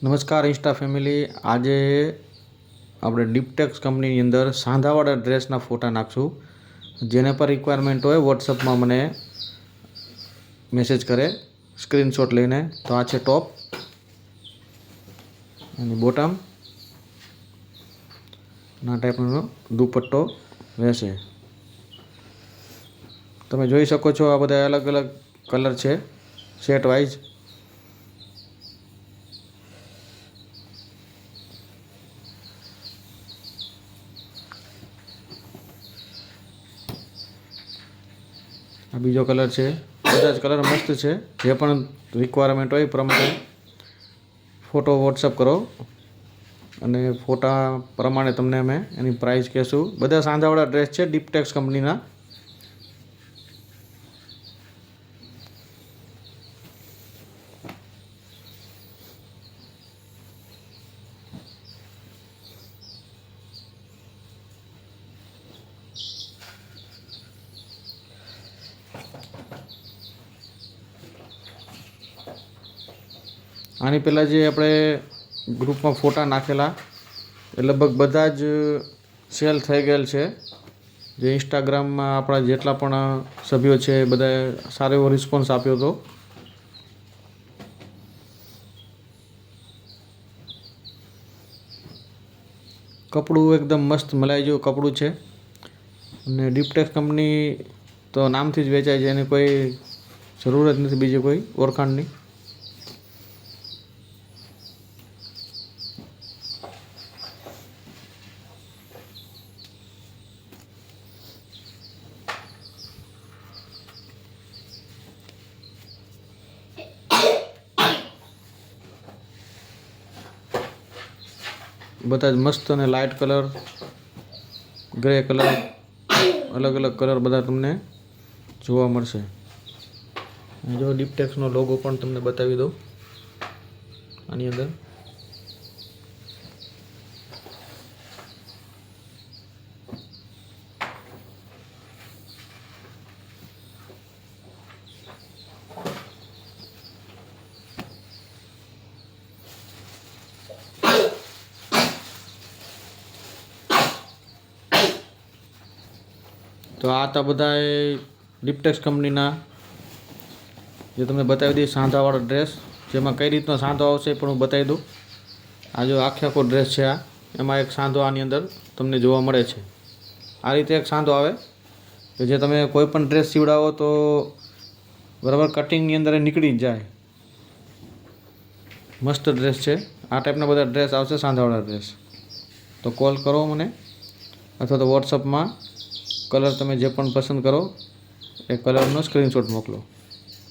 નમસ્કાર Insta family, આજે આપણે ડીપટેક્સ કંપનીની અંદર સાંધાવાળા ડ્રેસના ફોટા નાખશું. જેને પર રિક્વાયરમેન્ટ હોય વોટ્સઅપમાં મને મેસેજ કરે સ્ક્રીનશોટ લઈને. તો આ છે ટોપ અને બોટમ, આ ટાઈપનો દુપટ્ટો રહેશે. તમે જોઈ શકો છો આ બધા અલગ અલગ કલર છે સેટ વાઇઝ. આ બીજો કલર છે. બધા જ કલર મસ્ત છે. જે પણ રિક્વાયરમેન્ટ હોય એ પ્રમાણે ફોટો વોટ્સઅપ કરો અને ફોટા પ્રમાણે તમને અમે એની પ્રાઇસ કહેશું. બધા સાંધાવાળા ડ્રેસ છે ડીપટેક્સ કંપનીના. આની પહેલાં જે આપણે ગ્રુપમાં ફોટા નાખેલા એ લગભગ બધા જ સેલ થઈ ગયેલ છે. જે ઇન્સ્ટાગ્રામમાં આપણા જેટલા પણ સભ્યો છે એ બધાએ સારો એવો રિસ્પોન્સ આપ્યો હતો. કપડું એકદમ મસ્ત મલાઈ જેવું કપડું છે અને ડીપટેક્સ કંપની તો નામથી જ વેચાય છે, એની કોઈ જરૂર જ નથી બીજી કોઈ ઓળખાણની. બધા જ મસ્ત અને લાઇટ કલર, ગ્રે કલર, અલગ અલગ કલર બધા તમને જોવા મળશે. જો ડીપટેક્સનો લોગો પણ તમને બતાવી દઉં આની અંદર. તો આ હતા બધા ડીપટેક્સ કંપનીના જે તમને બતાવી દઈએ સાંધાવાળો ડ્રેસ. જેમાં કઈ રીતનો સાંધો આવશે પણ હું બતાવી દઉં. આ જો આખો ડ્રેસ છે, આ એમાં એક સાંધો આની અંદર તમને જોવા મળે છે. આ રીતે એક સાંધો આવે કે જે તમે કોઈ પણ ડ્રેસ સીવડાવો તો બરાબર કટિંગની અંદર એ નીકળી જ જાય. મસ્ત ડ્રેસ છે. આ ટાઈપના બધા ડ્રેસ આવશે સાંધાવાળા ડ્રેસ. તો કોલ કરો મને અથવા તો વોટ્સઅપમાં કલર તમે જે પણ પસંદ કરો એ કલરનો સ્ક્રીનશોટ મોકલો.